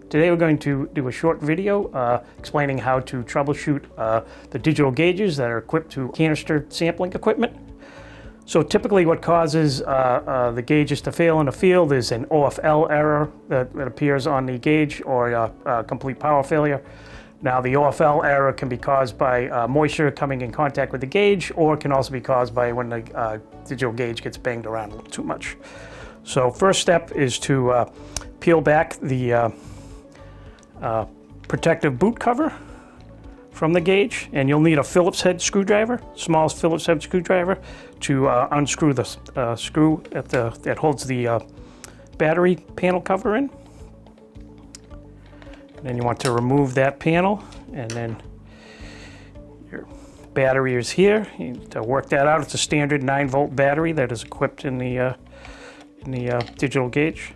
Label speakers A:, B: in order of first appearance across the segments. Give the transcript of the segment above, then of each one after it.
A: Today we're going to do a short video explaining how to troubleshoot the digital gauges that are equipped to canister sampling equipment. So typically what causes the gauges to fail in the field is an OFL error that appears on the gauge, or a complete power failure. Now the OFL error can be caused by moisture coming in contact with the gauge, or it can also be caused by when the digital gauge gets banged around a little too much. So first step is to peel back the protective boot cover from the gauge, and you'll need a Phillips head screwdriver, small Phillips head screwdriver, to unscrew the screw that holds the battery panel cover in. And then you want to remove that panel, and then your battery is here. You need to work that out. It's a standard 9-volt battery that is equipped in the digital gauge.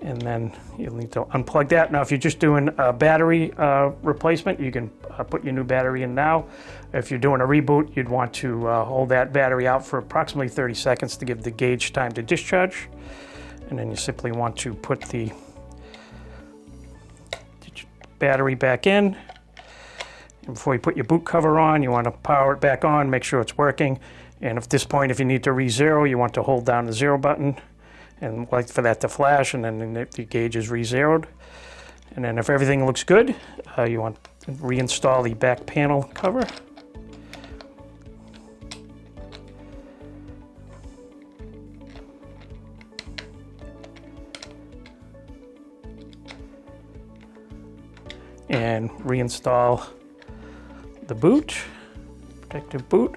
A: And then you'll need to unplug that. Now, if you're just doing a battery replacement, you can put your new battery in now. If you're doing a reboot, you'd want to hold that battery out for approximately 30 seconds to give the gauge time to discharge. And then you simply want to put the battery back in. And before you put your boot cover on, you want to power it back on, make sure it's working. And at this point, if you need to re-zero, you want to hold down the 0 button and wait for that to flash, and then the gauge is re-zeroed. And then if everything looks good, you want to reinstall the back panel cover. And reinstall the boot, protective boot.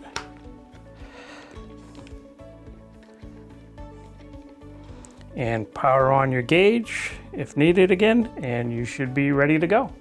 A: And power on your gauge if needed again, and you should be ready to go.